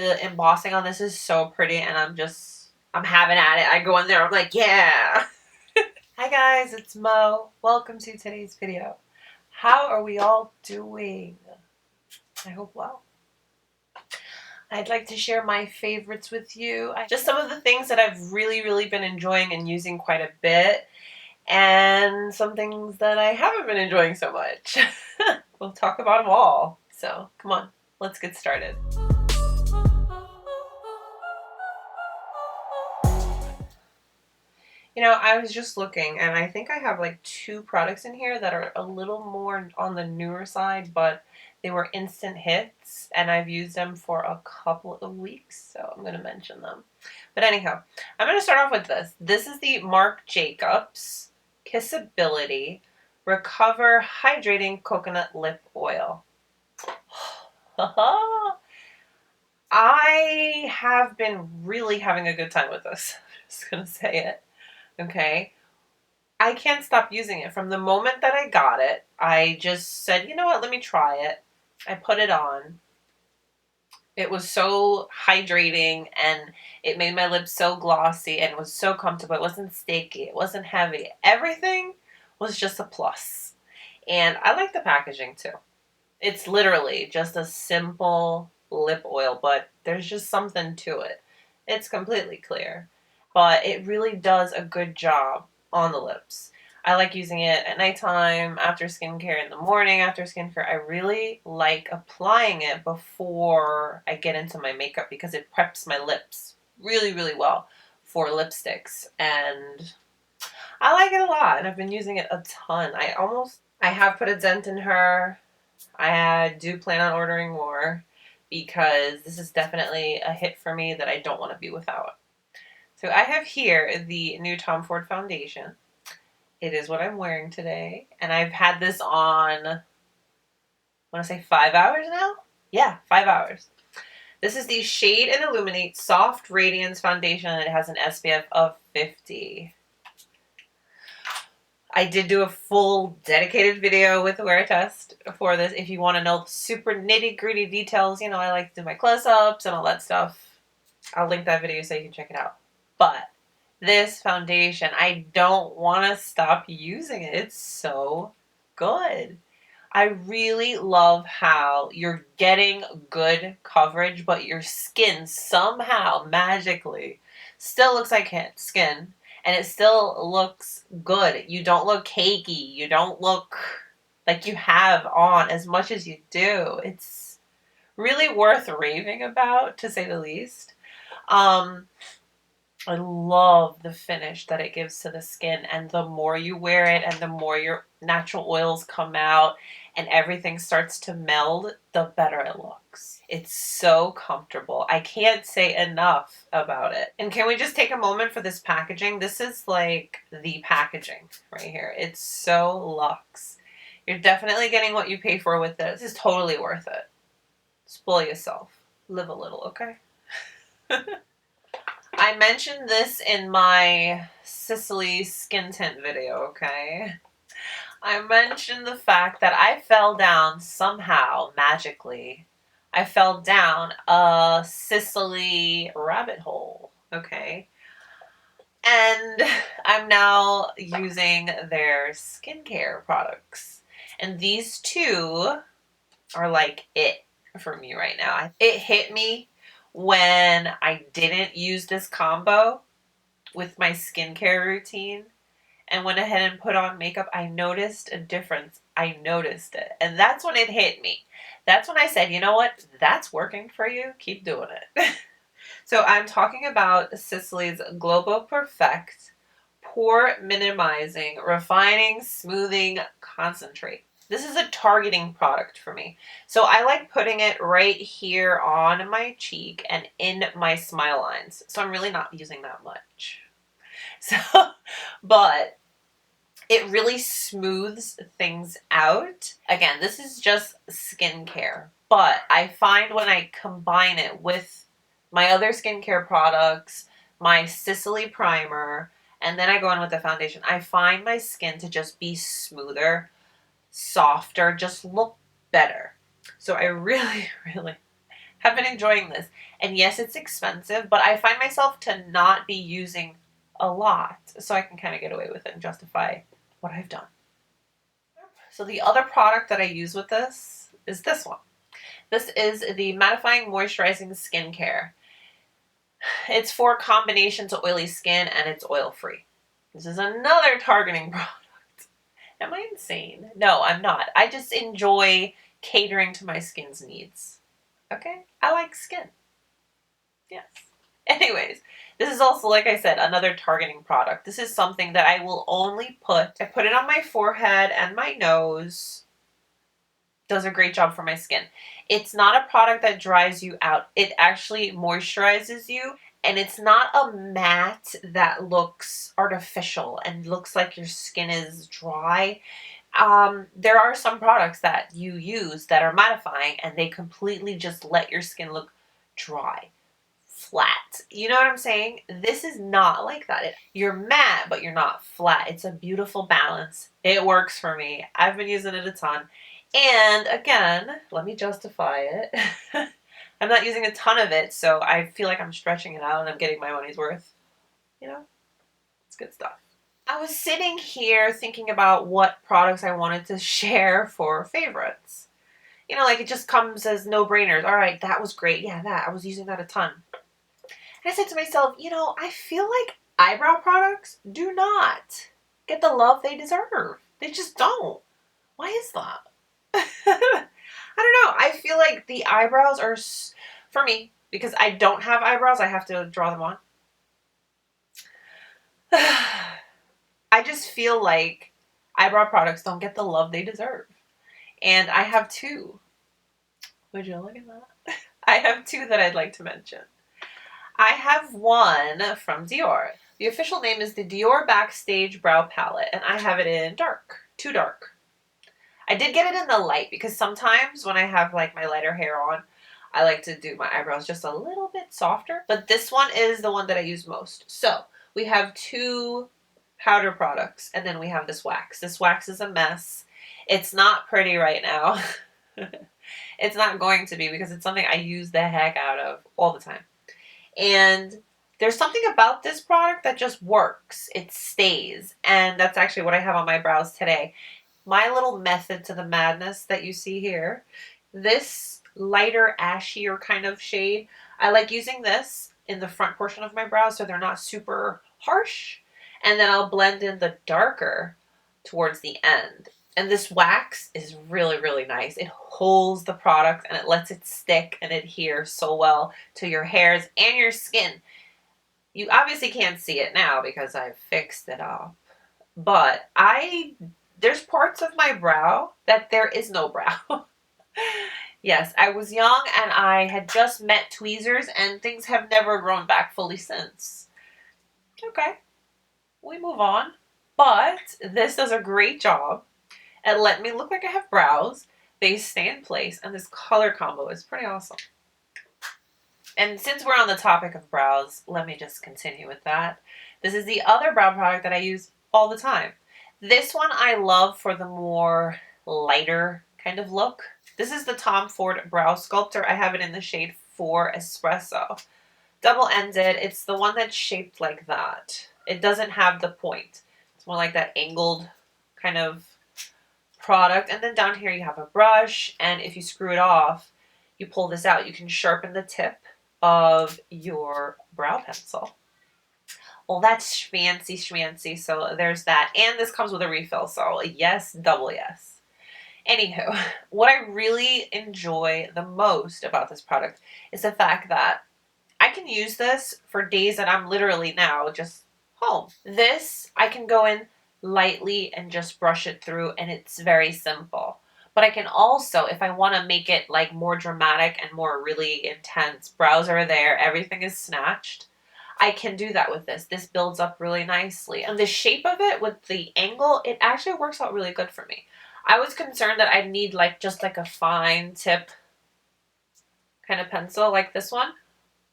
The embossing on this is so pretty, and I'm having at it. I go in there, I'm like, yeah. Hi guys, it's Mo. Welcome to today's video. How are we all doing? I hope well. I'd like to share my favorites with you. Just some of the things that I've really been enjoying and using quite a bit, and some things that I haven't been enjoying so much. We'll talk about them all. So come on, let's get started. You know, I was just looking, and I think I have like 2 products in here that are a little more on the newer side, but they were instant hits, and I've used them for a couple of weeks, so I'm going to mention them. But anyhow, I'm going to start off with this. This is the Marc Jacobs Kissability Recover Hydrating Coconut Lip Oil. I have been really having a good time with this. I'm just going to say it. Okay, I can't stop using it. From the moment that I got it, I just said, you know what, let me try it. I put it on. It was so hydrating, and it made my lips so glossy, and it was so comfortable. It wasn't sticky, it wasn't heavy. Everything was just a plus. And I like the packaging too. It's literally just a simple lip oil, but there's just something to it. It's completely clear, but it really does a good job on the lips. I like using it at nighttime, after skincare, in the morning after skincare. I really like applying it before I get into my makeup because it preps my lips really well for lipsticks, and I like it a lot, and I've been using it a ton. I have put a dent in her. I do plan on ordering more because this is definitely a hit for me that I don't want to be without. So I have here the new Tom Ford foundation. It is what I'm wearing today, and I've had this on, I want to say 5 hours now? Yeah, 5 hours. This is the Shade and Illuminate Soft Radiance Foundation, and it has an SPF of 50. I did do a full dedicated video with a wear test for this. If you want to know super nitty-gritty details, you know, I like to do my close-ups and all that stuff. I'll link that video so you can check it out. But this foundation, I don't want to stop using it. It's so good. I really love how you're getting good coverage, but your skin somehow magically still looks like skin, and it still looks good. You don't look cakey. You don't look like you have on as much as you do. It's really worth raving about, to say the least. I love the finish that it gives to the skin, and the more you wear it and the more your natural oils come out and everything starts to meld, the better it looks. It's so comfortable. I can't say enough about it. And can we just take a moment for this packaging? This is like the packaging right here. It's so luxe. You're definitely getting what you pay for with this. This is totally worth it. Spoil yourself. Live a little, okay? I mentioned this in my Sisley skin tint video, okay? I mentioned the fact that I fell down somehow, magically. I fell down a Sisley rabbit hole, okay? And I'm now using their skincare products. And these 2 are like it for me right now. It hit me when I didn't use this combo with my skincare routine and went ahead and put on makeup. I noticed a difference. I noticed it. And that's when it hit me. That's when I said, you know what? That's working for you. Keep doing it. So I'm talking about Sisley's Globo Perfect Pore Minimizing Refining Smoothing Concentrate. This is a targeting product for me. So I like putting it right here on my cheek and in my smile lines. So I'm really not using that much. So, but it really smooths things out. Again, this is just skincare, but I find when I combine it with my other skincare products, my Sisley primer, and then I go in with the foundation, I find my skin to just be smoother, softer, just look better. So I really have been enjoying this. And yes, it's expensive, but I find myself to not be using a lot, so I can kind of get away with it and justify what I've done. So the other product that I use with this is this one. This is the Mattifying Moisturizing Skincare. It's for combination to oily skin, and it's oil-free. This is another targeting product. Am I insane? No, I'm not. I just enjoy catering to my skin's needs. Okay? I like skin. Yes. Anyways, this is also, like I said, another targeting product. This is something that I will only I put it on my forehead and my nose. Does a great job for my skin. It's not a product that dries you out. It actually moisturizes you, and it's not a matte that looks artificial and looks like your skin is dry. There are some products that you use that are mattifying, and they completely just let your skin look dry, flat. You know what I'm saying? This is not like that. You're matte, but you're not flat. It's a beautiful balance. It works for me. I've been using it a ton. And again, let me justify it. I'm not using a ton of it, so I feel like I'm stretching it out and I'm getting my money's worth. You know? It's good stuff. I was sitting here thinking about what products I wanted to share for favorites. You know, like it just comes as no-brainers. All right, that was great. Yeah, that. I was using that a ton. And I said to myself, you know, I feel like eyebrow products do not get the love they deserve. They just don't. Why is that? I don't know. I feel like the eyebrows are, for me, because I don't have eyebrows, I have to draw them on. I just feel like eyebrow products don't get the love they deserve. And I have two. Would you look at that? I have two that I'd like to mention. I have one from Dior. The official name is the Dior Backstage Brow Palette, and I have it in dark, too dark. I did get it in the light because sometimes when I have like my lighter hair on, I like to do my eyebrows just a little bit softer. But this one is the one that I use most. So we have two powder products, and then we have this wax. This wax is a mess. It's not pretty right now. It's not going to be because it's something I use the heck out of all the time. And there's something about this product that just works. It stays. And that's actually what I have on my brows today. My little method to the madness that you see here, this lighter ashier kind of shade, I like using this in the front portion of my brows so they're not super harsh. And then I'll blend in the darker towards the end. And this wax is really, really nice. It holds the product and it lets it stick and adhere so well to your hairs and your skin. You obviously can't see it now because I've fixed it up. But there's parts of my brow that there is no brow. Yes, I was young and I had just met tweezers and things have never grown back fully since. Okay, we move on. But this does a great job at letting me look like I have brows. They stay in place and this color combo is pretty awesome. And since we're on the topic of brows, let me just continue with that. This is the other brow product that I use all the time. This one I love for the more lighter kind of look. This is the Tom Ford Brow Sculptor. I have it in the shade 4 Espresso. Double-ended. It's the one that's shaped like that. It doesn't have the point. It's more like that angled kind of product. And then down here you have a brush. And if you screw it off, you pull this out. You can sharpen the tip of your brow pencil. Well, that's fancy schmancy, so there's that. And this comes with a refill, so yes, double yes. Anywho, what I really enjoy the most about this product is the fact that I can use this for days that I'm literally now just home. This, I can go in lightly and just brush it through, and it's very simple. But I can also, if I want to make it like more dramatic and more really intense, brows are there, everything is snatched, I can do that with this. This builds up really nicely. And the shape of it with the angle, it actually works out really good for me. I was concerned that I'd need like just like a fine tip kind of pencil like this one.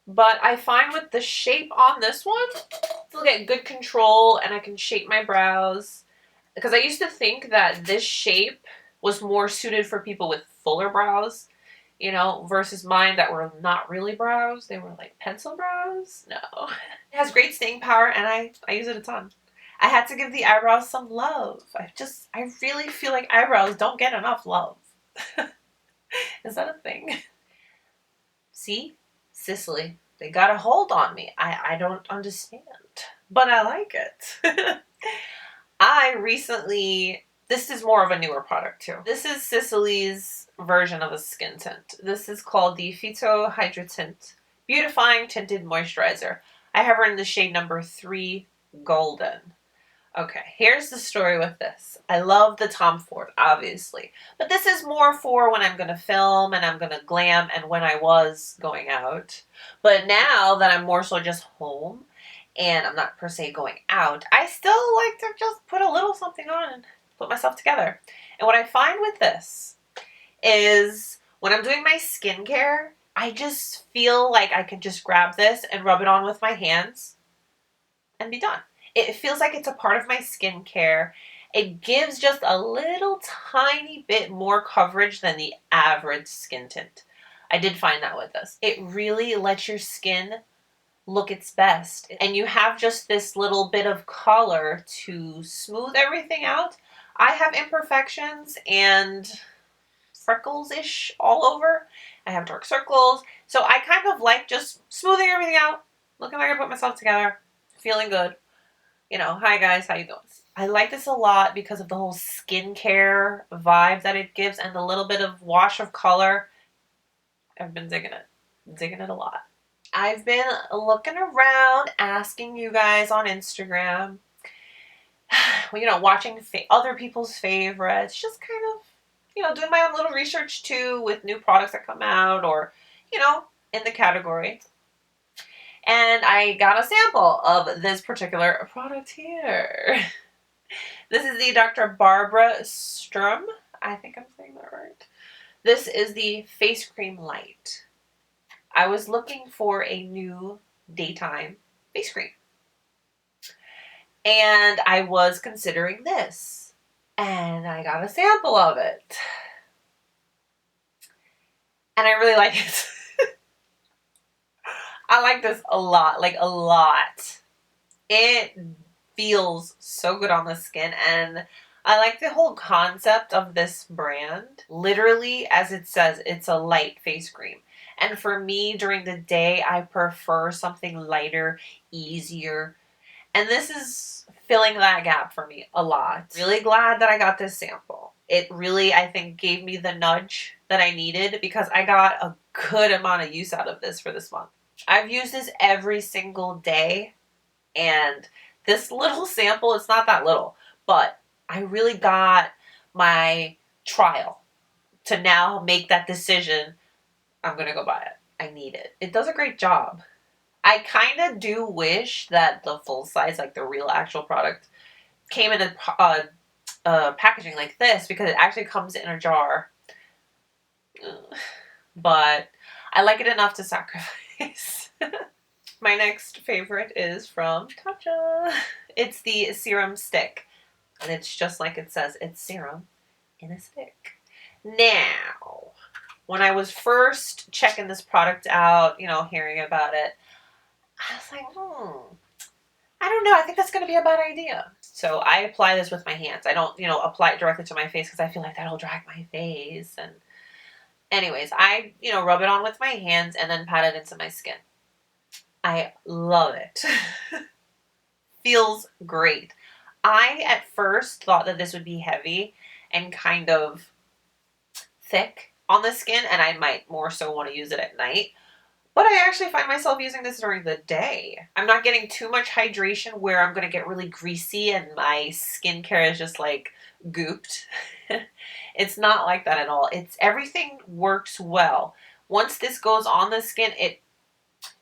But I find with the shape on this one, I'll get good control and I can shape my brows. Because I used to think that this shape was more suited for people with fuller brows. You know, versus mine that were not really brows. They were like pencil brows. No. It has great staying power and I use it a ton. I had to give the eyebrows some love. I really feel like eyebrows don't get enough love. Is that a thing? See? Sisley. They got a hold on me. I don't understand. But I like it. I recently... This is more of a newer product too. This is Sisley's version of a skin tint. This is called the Futur Hydrating Beautifying Tinted Moisturizer. I have her in the shade number 3 Golden. Okay, here's the story with this. I love the Tom Ford, obviously. But this is more for when I'm going to film and I'm going to glam and when I was going out. But now that I'm more so just home and I'm not per se going out, I still like to just put a little something on and put myself together. And what I find with this is when I'm doing my skincare, I just feel like I can just grab this and rub it on with my hands and be done. It feels like it's a part of my skincare. It gives just a little tiny bit more coverage than the average skin tint. I did find that with this. It really lets your skin look its best. And you have just this little bit of color to smooth everything out. I have imperfections and freckles-ish all over. I have dark circles. So I kind of like just smoothing everything out, looking like I put myself together, feeling good. You know, hi guys, how you doing? I like this a lot because of the whole skincare vibe that it gives and the little bit of wash of color. I've been digging it a lot. I've been looking around, asking you guys on Instagram, you know, watching other people's favorites, just kind of, you know, doing my own little research too with new products that come out or, you know, in the category. And I got a sample of this particular product here. This is the Dr. Barbara Sturm. I think I'm saying that right. This is the Face Cream Light. I was looking for a new daytime face cream. And I was considering this. And I got a sample of it. And I really like it. I like this a lot, like a lot. It feels so good on the skin and I like the whole concept of this brand. Literally, as it says, it's a light face cream. And for me, during the day, I prefer something lighter, easier. And this is filling that gap for me a lot. Really glad that I got this sample. It really, I think, gave me the nudge that I needed because I got a good amount of use out of this for this month. I've used this every single day, and this little sample, it's not that little, but I really got my trial to now make that decision. I'm going to go buy it. I need it. It does a great job. I kind of do wish that the full size, like the real actual product, came in a packaging like this because it actually comes in a jar. But I like it enough to sacrifice. My next favorite is from TATCHA. It's the Serum Stick. And it's just like it says, it's serum in a stick. Now, when I was first checking this product out, you know, hearing about it, I was like, I don't know. I think that's going to be a bad idea. So I apply this with my hands. I don't, you know, apply it directly to my face because I feel like that'll drag my face. And anyways, I, you know, rub it on with my hands and then pat it into my skin. I love it. Feels great. I, at first, thought that this would be heavy and kind of thick on the skin, and I might more so want to use it at night. But I actually find myself using this during the day. I'm not getting too much hydration where I'm going to get really greasy and my skincare is just like gooped. It's not like that at all. Everything works well. Once this goes on the skin, it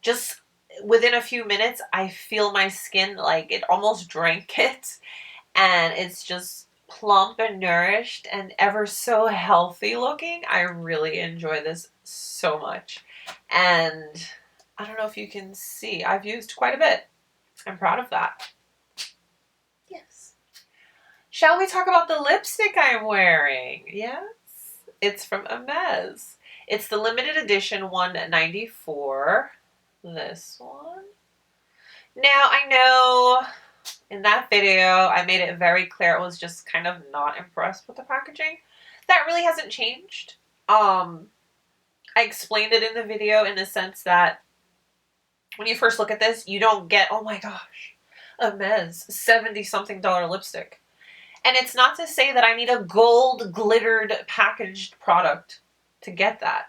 just... within a few minutes, I feel my skin like it almost drank it. And it's just plump and nourished and ever so healthy looking. I really enjoy this so much. And I don't know if you can see, I've used quite a bit. I'm proud of that. Yes. Shall we talk about the lipstick I'm wearing? Yes. It's from Hermès. It's the limited edition 194. This one. Now, I know in that video, I made it very clear I was just kind of not impressed with the packaging. That really hasn't changed. I explained it in the video in the sense that when you first look at this, you don't get, oh my gosh, Hermès $70-something lipstick. And it's not to say that I need a gold glittered packaged product to get that.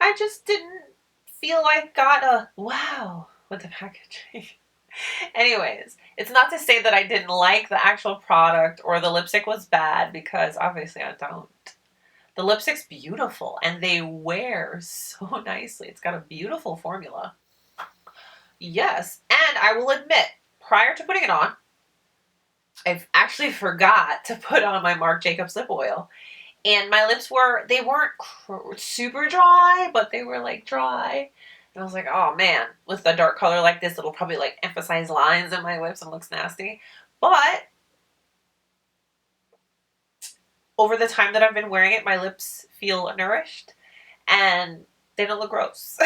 I just didn't feel like got a wow with the packaging. Anyways, it's not to say that I didn't like the actual product or the lipstick was bad, because obviously I don't. The lipstick's beautiful and they wear so nicely. It's got a beautiful formula. Yes, and I will admit, prior to putting it on, I actually forgot to put on my Marc Jacobs lip oil. And my lips they weren't super dry, but they were like dry. And I was like, oh man, with a dark color like this, it'll probably like emphasize lines in my lips and looks nasty. But over the time that I've been wearing it, my lips feel nourished and they don't look gross.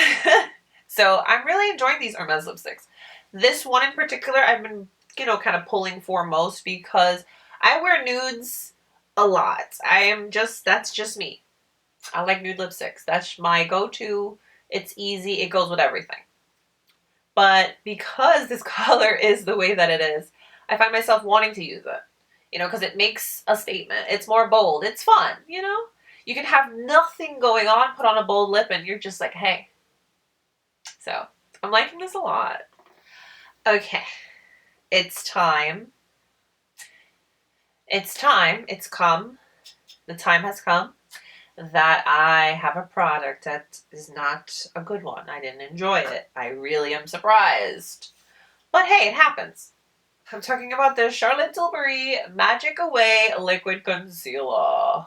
So I'm really enjoying these Hermès lipsticks. This one in particular, I've been, kind of pulling for most because I wear nudes a lot. That's just me. I like nude lipsticks. That's my go-to. It's easy. It goes with everything. But because this color is the way that it is, I find myself wanting to use it. Because it makes a statement. It's more bold. It's fun, You can have nothing going on, put on a bold lip, and you're just like, hey. So, I'm liking this a lot. Okay. It's time. It's time. It's come. The time has come that I have a product that is not a good one. I didn't enjoy it. I really am surprised. But hey, it happens. I'm talking about the Charlotte Tilbury Magic Away Liquid Concealer.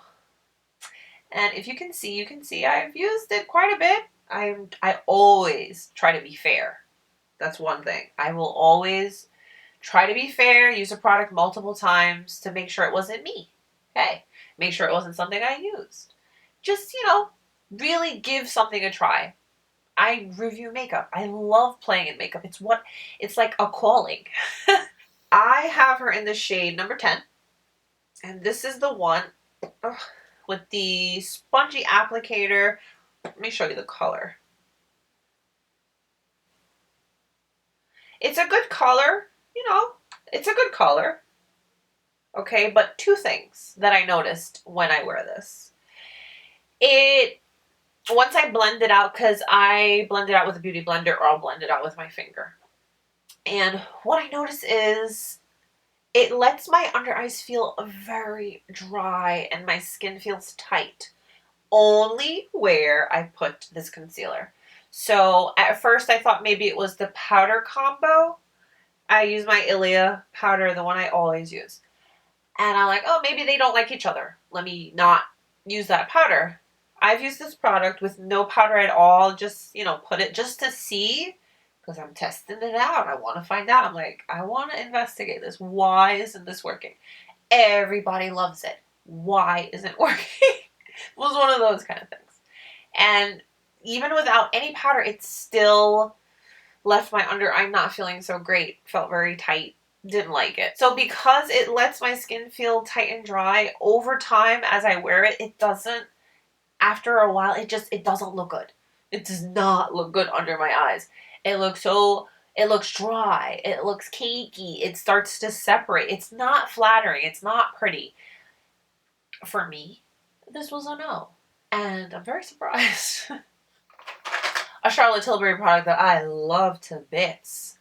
And if you can see, I've used it quite a bit. I always try to be fair. That's one thing. I will always try to be fair, use a product multiple times to make sure it wasn't me. Okay? Make sure it wasn't something I used. Just, really give something a try. I review makeup. I love playing in makeup. It's like a calling. I have her in the shade number 10. And this is the one with the spongy applicator. Let me show you the color. It's a good color, it's a good color. Okay, but two things that I noticed when I wear this. Once I blend it out, because I blend it out with a beauty blender or I'll blend it out with my finger. And what I notice is it lets my under eyes feel very dry and my skin feels tight. Only where I put this concealer. So at first I thought maybe it was the powder combo. I use my Ilia powder, the one I always use. And I'm like, oh, maybe they don't like each other. Let me not use that powder. I've used this product with no powder at all. Just, put it just to see. Because I'm testing it out. I want to find out. I'm like, I want to investigate this. Why isn't this working? Everybody loves it. Why isn't it working? It was one of those kind of things. And even without any powder, it still left my under eye not feeling so great. Felt very tight. Didn't like it. So because it lets my skin feel tight and dry, over time as I wear it, it doesn't, after a while, it doesn't look good. It does not look good under my eyes. It looks dry. It looks cakey. It starts to separate. It's not flattering. It's not pretty. For me, this was a no. And I'm very surprised. A Charlotte Tilbury product that I love to bits.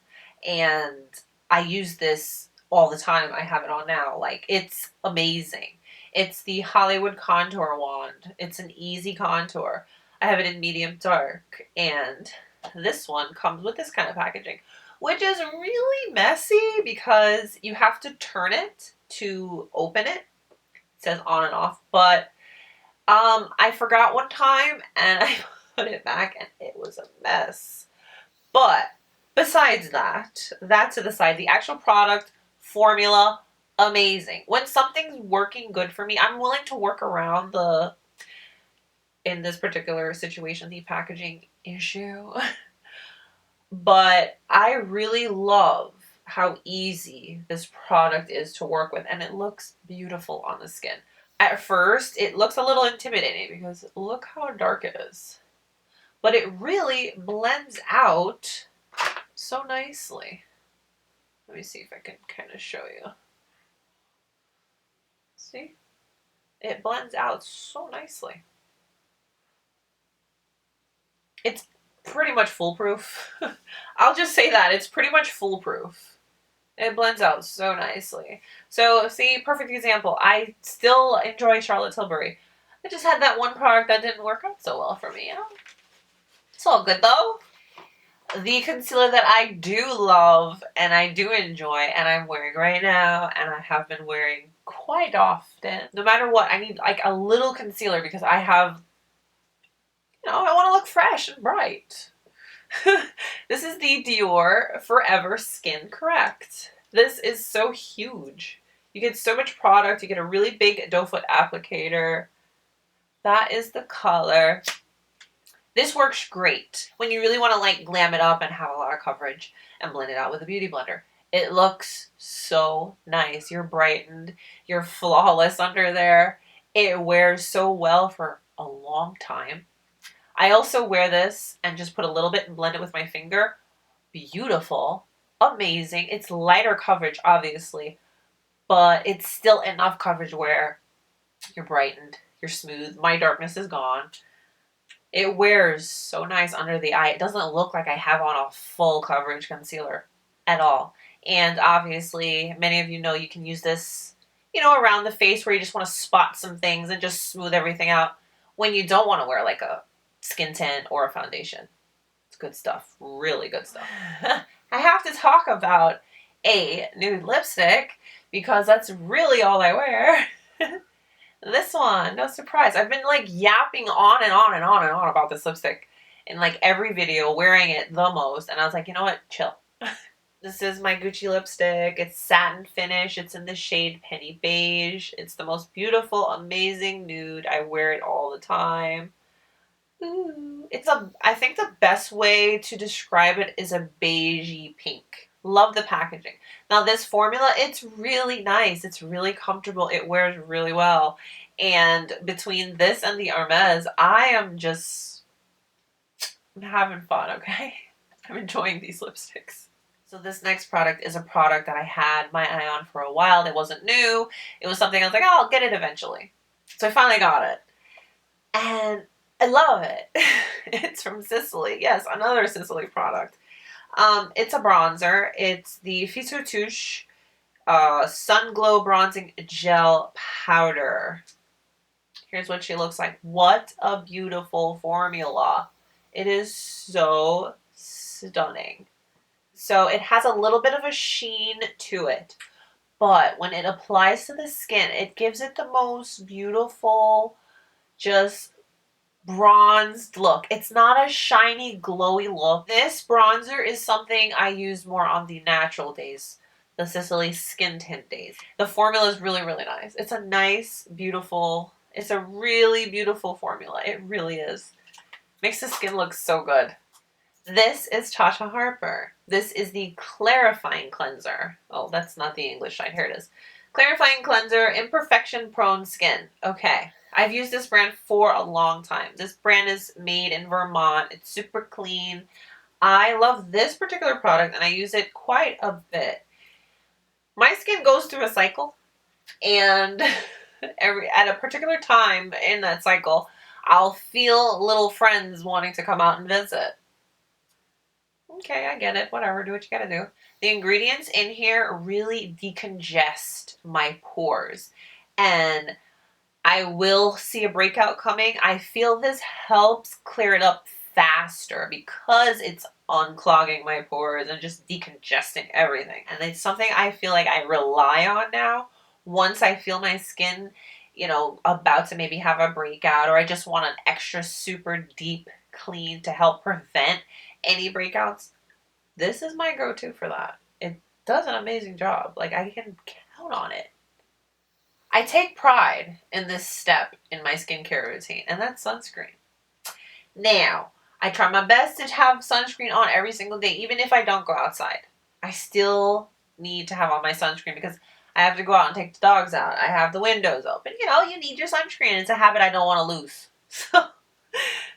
And I use this all the time. I have it on now. Like, it's amazing. It's the Hollywood Contour Wand. It's an easy contour. I have it in medium dark. And this one comes with this kind of packaging, which is really messy because you have to turn it to open it. It says on and off. But I forgot one time and I put it back and it was a mess. But besides that to the side, the actual product, formula, amazing. When something's working good for me, I'm willing to work around the in this particular situation, the packaging issue. But I really love how easy this product is to work with, and it looks beautiful on the skin. At first, it looks a little intimidating because look how dark it is. But it really blends out so nicely. Let me see if I can kind of show you. See? It blends out so nicely. It's pretty much foolproof. I'll just say that. It's pretty much foolproof. It blends out so nicely. So, see, perfect example. I still enjoy Charlotte Tilbury. I just had that one product that didn't work out so well for me, you know? It's all good, though. The concealer that I do love and I do enjoy and I'm wearing right now and I have been wearing quite often. No matter what, I need like a little concealer because I have, you know, I want to look fresh and bright. This is the Dior Forever Skin Correct. This is so huge. You get so much product. You get a really big doe foot applicator. That is the color. This works great when you really want to like glam it up and have a lot of coverage and blend it out with a beauty blender. It looks so nice. You're brightened. You're flawless under there. It wears so well for a long time. I also wear this and just put a little bit and blend it with my finger. Beautiful. Amazing. It's lighter coverage, obviously, but it's still enough coverage where you're brightened, you're smooth. My darkness is gone. It wears so nice under the eye. It doesn't look like I have on a full coverage concealer at all. And obviously, many of you know you can use this, you know, around the face where you just want to spot some things and just smooth everything out when you don't want to wear like a skin tint or a foundation. It's good stuff. Really good stuff. I have to talk about a nude lipstick because that's really all I wear. This one, no surprise. I've been like yapping on and on and on and on about this lipstick in like every video, wearing it the most. And I was like, you know what? Chill. This is my Gucci lipstick. It's satin finish. It's in the shade Penny Beige. It's the most beautiful, amazing nude. I wear it all the time. Ooh. I think the best way to describe it is a beigey pink. Love the packaging. Now this formula, it's really nice. It's really comfortable. It wears really well. And between this and the Hermès, I'm having fun, okay? I'm enjoying these lipsticks. So this next product is a product that I had my eye on for a while. It wasn't new. It was something I was like, oh, I'll get it eventually. So I finally got it. And I love it. It's from Sisley. Yes, another Sisley product. It's a bronzer. It's the Futur Sun Glow Bronzing Gel Powder. Here's what she looks like. What a beautiful formula. It is so stunning. So it has a little bit of a sheen to it, but when it applies to the skin, it gives it the most beautiful, just bronzed look. It's not a shiny, glowy look. This bronzer is something I use more on the natural days, the Sisley skin tint days. The formula is really, really nice. It's a nice, beautiful, it's a really beautiful formula. It really is. Makes the skin look so good. This is TATCHA HARPER. This is the Clarifying Cleanser. Oh, that's not the English side. Here it is. Clarifying Cleanser, Imperfection Prone Skin. Okay. I've used this brand for a long time. This brand is made in Vermont. It's super clean. I love this particular product and I use it quite a bit. My skin goes through a cycle, and at a particular time in that cycle, I'll feel little friends wanting to come out and visit. Okay, I get it. Whatever, do what you gotta do. The ingredients in here really decongest my pores, and I will see a breakout coming. I feel this helps clear it up faster because it's unclogging my pores and just decongesting everything. And it's something I feel like I rely on now. Once I feel my skin, you know, about to maybe have a breakout, or I just want an extra super deep clean to help prevent any breakouts, this is my go-to for that. It does an amazing job. Like, I can count on it. I take pride in this step in my skincare routine, and that's sunscreen. Now, I try my best to have sunscreen on every single day, even if I don't go outside. I still need to have on my sunscreen because I have to go out and take the dogs out. I have the windows open. You know, you need your sunscreen. It's a habit I don't want to lose. So,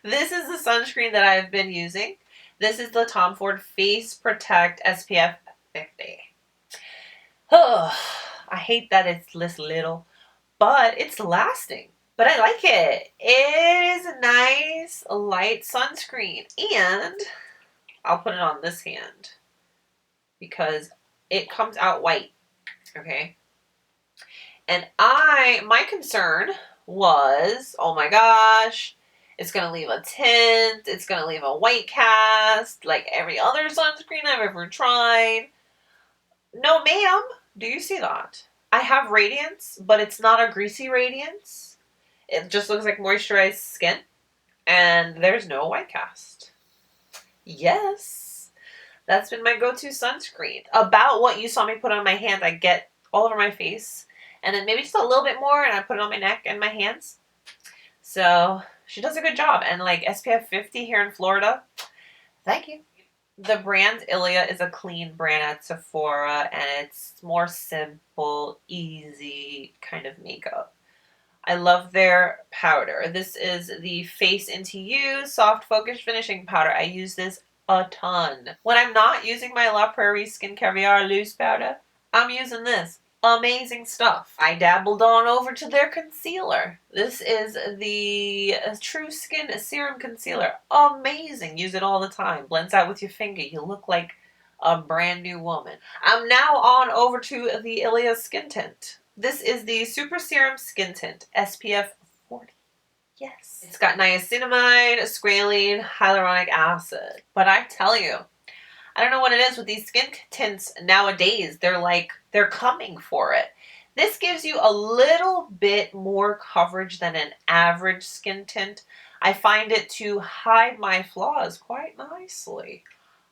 this is the sunscreen that I've been using. This is the Tom Ford Face Protect SPF 50. Oh, I hate that it's this little, but it's lasting. But I like it. It is a nice light sunscreen. And I'll put it on this hand because it comes out white. Okay. And my concern was, oh my gosh, it's going to leave a tint. It's going to leave a white cast like every other sunscreen I've ever tried. No, ma'am. Do you see that? I have radiance, but it's not a greasy radiance. It just looks like moisturized skin. And there's no white cast. Yes. That's been my go-to sunscreen. About what you saw me put on my hand, I get all over my face. And then maybe just a little bit more, and I put it on my neck and my hands. So, she does a good job. And like SPF 50 here in Florida, thank you. The brand Ilia is a clean brand at Sephora, and it's more simple, easy kind of makeup. I love their powder. This is the Face Into You Soft Focus Finishing Powder. I use this a ton. When I'm not using my La Prairie Skin Caviar Loose Powder, I'm using this. Amazing stuff. I dabbled on over to their concealer. This is the True Skin Serum Concealer. Amazing. Use it all the time. Blends out with your finger. You look like a brand new woman. I'm now on over to the Ilia Skin Tint. This is the Super Serum Skin Tint, SPF 40. Yes. It's got niacinamide, squalene, hyaluronic acid. But I tell you, I don't know what it is with these skin tints nowadays. They're coming for it. This gives you a little bit more coverage than an average skin tint. I find it to hide my flaws quite nicely.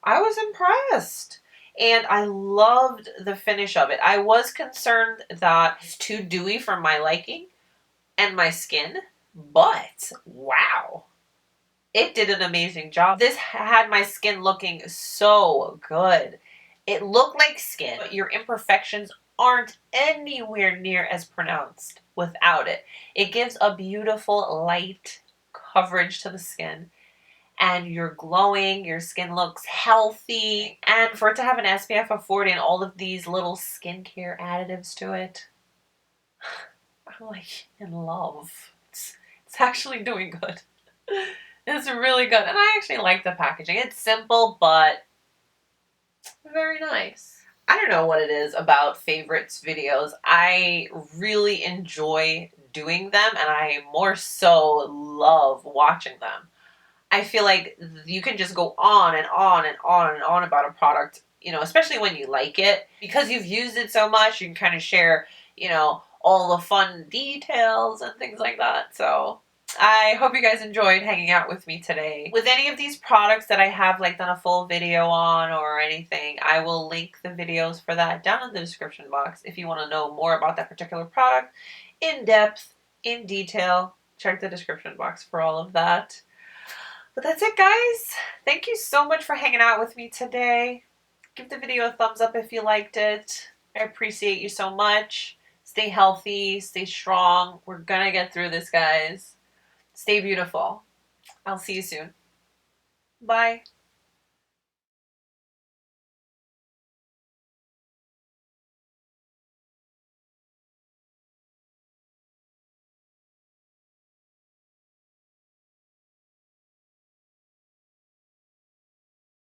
I was impressed. And I loved the finish of it. I was concerned that it's too dewy for my liking and my skin, but wow. It did an amazing job. This had my skin looking so good. It looked like skin, but your imperfections aren't anywhere near as pronounced without it. It gives a beautiful light coverage to the skin. And you're glowing, your skin looks healthy. And for it to have an SPF of 40 and all of these little skincare additives to it, I'm like in love. It's actually doing good. It's really good. And I actually like the packaging. It's simple, but very nice. I don't know what it is about favorites videos. I really enjoy doing them, and I more so love watching them. I feel like you can just go on and on and on and on about a product, you know, especially when you like it. Because you've used it so much, you can kind of share, you know, all the fun details and things like that. So I hope you guys enjoyed hanging out with me today. With any of these products that I have like done a full video on or anything, I will link the videos for that down in the description box if you want to know more about that particular product in depth, in detail. Check the description box for all of that. But that's it, guys. Thank you so much for hanging out with me today. Give the video a thumbs up if you liked it. I appreciate you so much. Stay healthy. Stay strong. We're gonna get through this, guys. Stay beautiful. I'll see you soon. Bye.